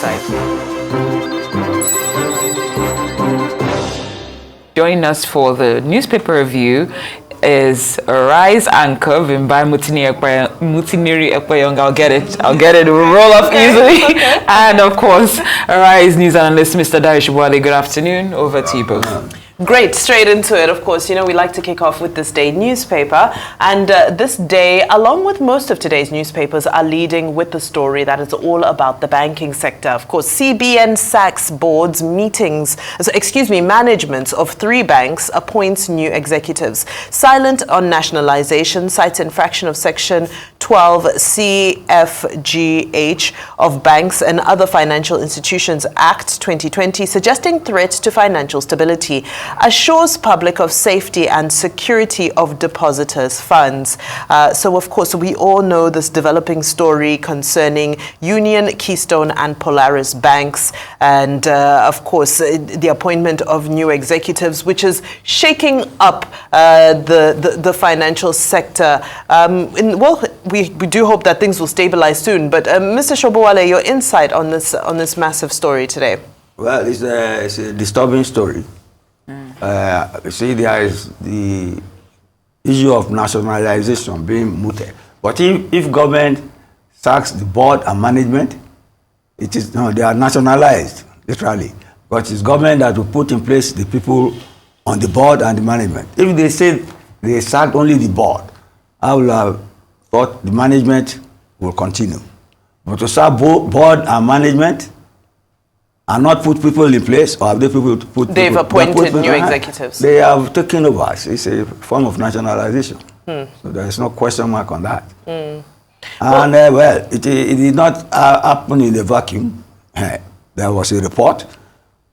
side. Joining us for the newspaper review is Rise anchor Vimbai Mutiniri Ekpayong. I'll get it. It will roll off easily. Okay. And of course, Rise news analyst Mr. Darius Wale. Good afternoon. Over to you both. Great, straight into it. Of course, you know, we like to kick off with this day newspaper, and this day, along with most of today's newspapers, are leading with the story that is all about the banking sector. Of course, CBN sacks boards, managements of 3 banks, appoints new executives. Silent on nationalization, cites infraction of Section 12 CFGH of Banks and Other Financial Institutions Act 2020, suggesting threat to financial stability. Assures public of safety and security of depositors' funds. So, of course, we all know this developing story concerning Union, Keystone and Polaris banks, and, of course, the appointment of new executives, which is shaking up the financial sector. We do hope that things will stabilize soon. But, Mr. Shobowale, your insight on this massive story today? Well, it's a disturbing story. You see, there is the issue of nationalization being mooted. But if government sacks the board and management, they are nationalized, literally. But it's government that will put in place the people on the board and the management. If they say they sacked only the board, I would have thought the management will continue. But to sack board and management, and not put people in place, or have they put They've appointed new executives. They have taken over. It's a form of nationalization. So there is no question mark on that. And it did not happen in a vacuum. There was a report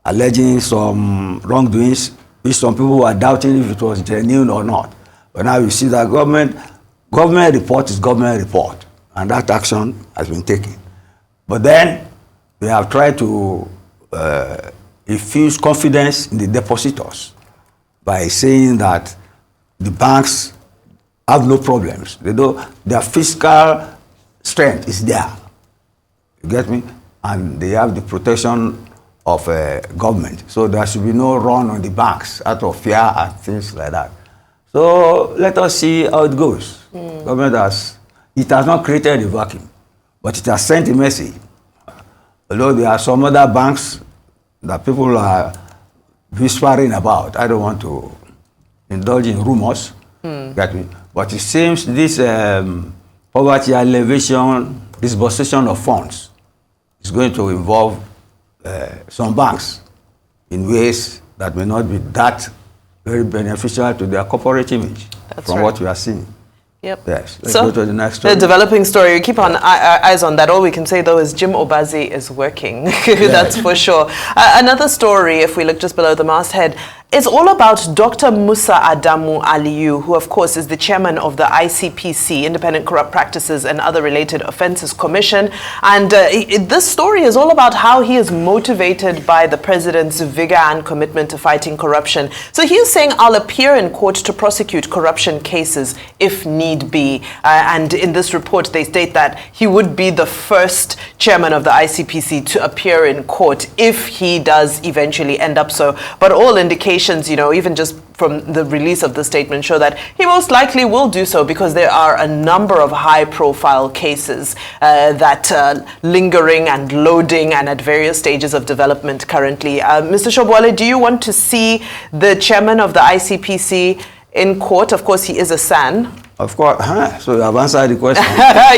alleging some wrongdoings, which some people were doubting if it was genuine or not. But now you see that government report is government report, and that action has been taken. But then they have tried to infuse confidence in the depositors by saying that the banks have no problems. Their fiscal strength is there. You get me? And they have the protection of government. So there should be no run on the banks out of fear and things like that. So let us see how it goes. Government has not created a vacuum, but it has sent a message. Although there are some other banks that people are whispering about. I don't want to indulge in rumors. Get me? But it seems this poverty alleviation, disposition of funds is going to involve some banks in ways that may not be that very beneficial to their corporate image. That's from right. what we are seeing. Yep. Yes. Let's go to the next story. The developing story. We keep on eyes on that. All we can say, though, is Jim Obazi is working. That's for sure. Another story, if we look just below the masthead, is all about Dr. Musa Adamu Aliyu, who, of course, is the chairman of the ICPC, Independent Corrupt Practices and Other Related Offences Commission. And this story is all about how he is motivated by the president's vigor and commitment to fighting corruption. So he is saying, I'll appear in court to prosecute corruption cases if need be. And in this report, they state that he would be the first chairman of the ICPC to appear in court if he does eventually end up so. But all indications, you know, even just from the release of the statement, show that he most likely will do so because there are a number of high-profile cases that lingering and loading and at various stages of development currently. Mr. Shobowale, do you want to see the chairman of the ICPC in court? Of course, he is a SAN. Of course. So you have answered the question.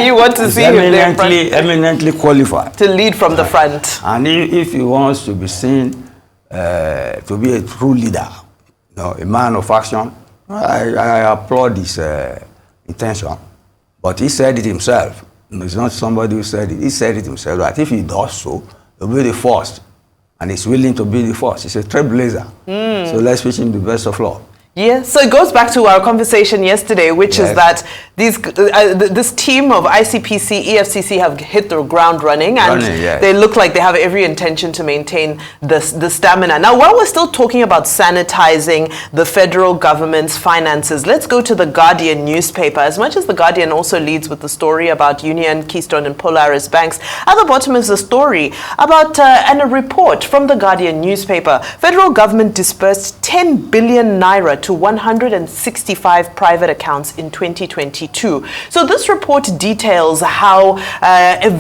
You want to see him there in front? Eminently qualified. To lead from the front. And if he wants to be seen to be a true leader, you know, a man of action, I applaud his intention. But he said it himself. You know, it's not somebody who said it. He said it himself that if he does so, he'll be the first. And he's willing to be the first. He's a trailblazer. So let's wish him the best of luck. Yeah, so it goes back to our conversation yesterday, which is that this team of ICPC, EFCC have hit the ground running, and they look like they have every intention to maintain the stamina. Now, while we're still talking about sanitizing the federal government's finances, let's go to the Guardian newspaper. As much as the Guardian also leads with the story about Union, Keystone and Polaris banks, at the bottom is a story about and a report from the Guardian newspaper. Federal government disbursed 10 billion naira to 165 private accounts in 2022. So this report details how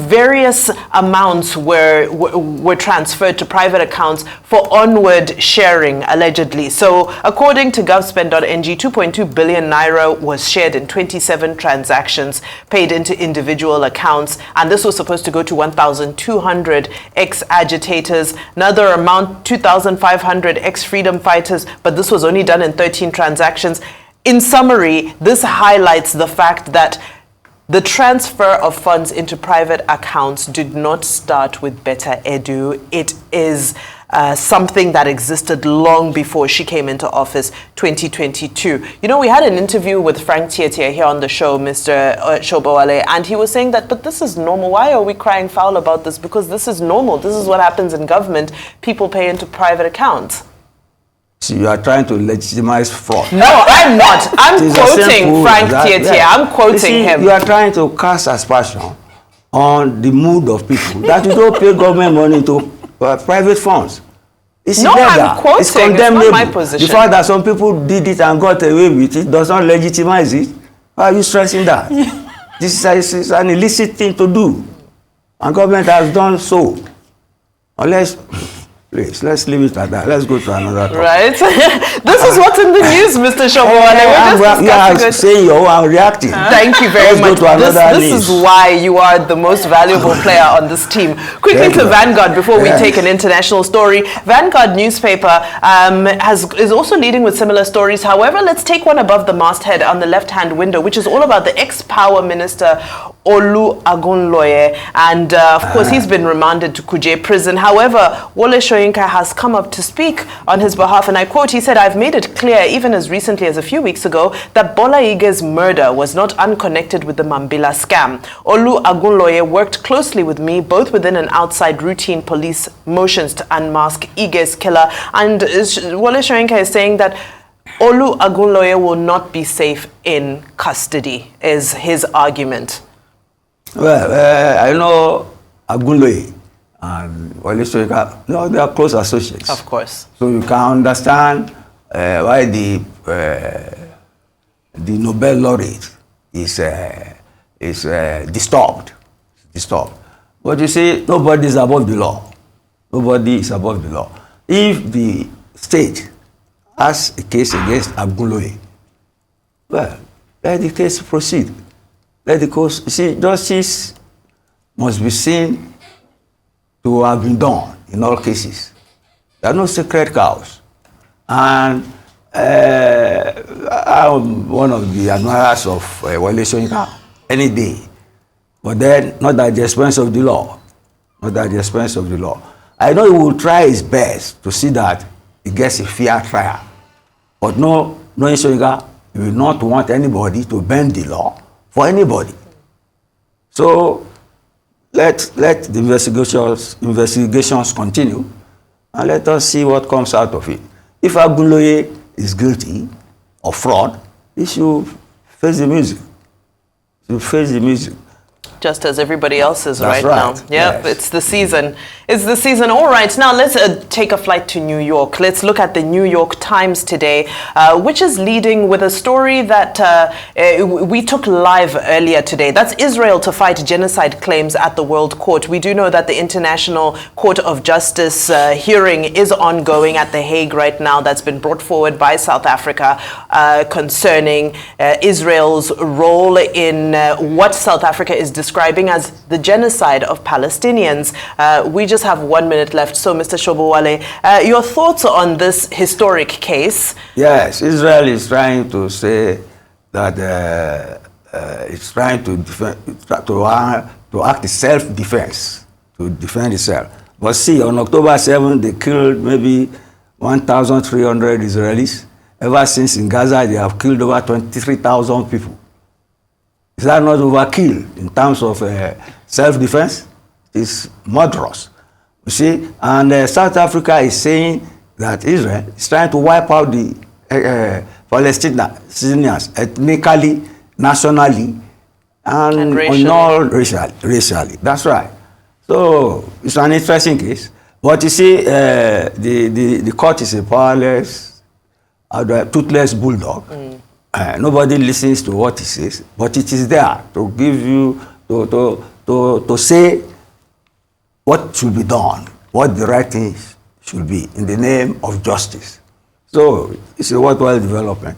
various amounts were transferred to private accounts for onward sharing, allegedly. So according to govspend.ng, 2.2 billion naira was shared in 27 transactions paid into individual accounts, and this was supposed to go to 1,200 ex-agitators. Another amount, 2,500 ex-freedom fighters, but this was only done in 13 transactions. In summary, this highlights the fact that the transfer of funds into private accounts did not start with Betta Edu. It is something that existed long before she came into office, 2022. You know, we had an interview with Frank Tietia here on the show, Mr. Shobowale, and he was saying that, but this is normal. Why are we crying foul about this? Because this is normal. This is what happens in government. People pay into private accounts. So you are trying to legitimize fraud. No, I'm not. I'm quoting Frank Tietia. I'm quoting him. You are trying to cast aspersion on the mood of people that you don't pay government money to private funds. It's illegal. I'm quoting. It's condemnable. It's not my position. The fact that some people did it and got away with it does not legitimize it. Why are you stressing that? This is an illicit thing to do. And government has done so. Unless... Please, let's leave it at that. Let's go to another topic. Right. This is what's in the news, Mr. Shobowale. You are saying your own reacting. Thank you very much. This is why you are the most valuable player on this team. Quickly to Vanguard before we take an international story. Vanguard newspaper is also leading with similar stories. However, let's take one above the masthead on the left-hand window, which is all about the ex-power minister, Olu Agunloye, and of course he's been remanded to Kuje prison. However, Wole Soyinka has come up to speak on his behalf, and I quote, he said, "I've made it clear, even as recently as a few weeks ago, that Bola Ige's murder was not unconnected with the Mambila scam. Olu Agunloye worked closely with me, both within and outside routine police motions to unmask Ige's killer." And Wole Soyinka is saying that Olu Agunloye will not be safe in custody, is his argument. Well, I know Agunloye and Wole Soyinka, they are close associates. Of course. So you can understand why the Nobel laureate is disturbed. But you see, nobody is above the law. Nobody is above the law. If the state has a case against Agunloye, well, let the case proceed. Let the cause, see, justice must be seen to have been done in all cases. There are no sacred cows. And I'm one of the admirers of Wole Soyinka any day. But then, not at the expense of the law. Not at the expense of the law. I know he will try his best to see that he gets a fair trial. But knowing Soyinka, he will not want anybody to bend the law for anybody. So let the investigations continue, and let us see what comes out of it. If Agunloye is guilty of fraud, he should face the music. He should face the music. Just as everybody else is right now. Yep, yes. It's the season. It's the season. All right, now let's take a flight to New York. Let's look at the New York Times today, which is leading with a story that we took live earlier today. That's Israel to fight genocide claims at the World Court. We do know that the International Court of Justice hearing is ongoing at The Hague right now. That's been brought forward by South Africa concerning Israel's role in what South Africa is describing as the genocide of Palestinians. We just have 1 minute left. So, Mr. Shobowale, your thoughts on this historic case? Yes, Israel is trying to say that it's trying to act in self-defense, to defend itself. But see, on October 7th, they killed maybe 1,300 Israelis. ever since in Gaza, they have killed over 23,000 people. Is that not overkill in terms of self-defense? It's murderous. You see, and South Africa is saying that Israel is trying to wipe out the Palestinians ethnically, nationally, and racially. That's right. So it's an interesting case. But you see, the court is a powerless, toothless bulldog. Nobody listens to what he says, but it is there to give you, to say what should be done, what the right thing should be in the name of justice. So it's a worthwhile development.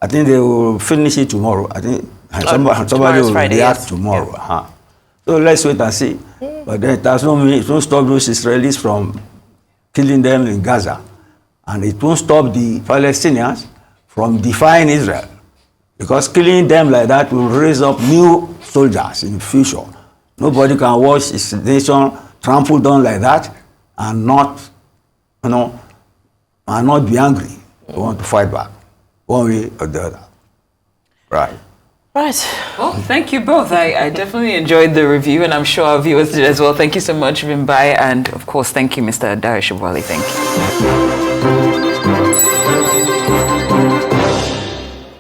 I think they will finish it tomorrow. I think somebody will react tomorrow. Yes. So let's wait and see. But it does not mean, it won't stop those Israelis from killing them in Gaza. And it won't stop the Palestinians from defying Israel. Because killing them like that will raise up new soldiers in the future. Nobody can watch his nation trampled down like that and not, and not be angry. They want to fight back, one way or the other. Right. Right. Well, thank you both. I definitely enjoyed the review, and I'm sure our viewers did as well. Thank you so much, Vimbai, and of course, thank you, Mr. Dayo Shibwali. Thank you.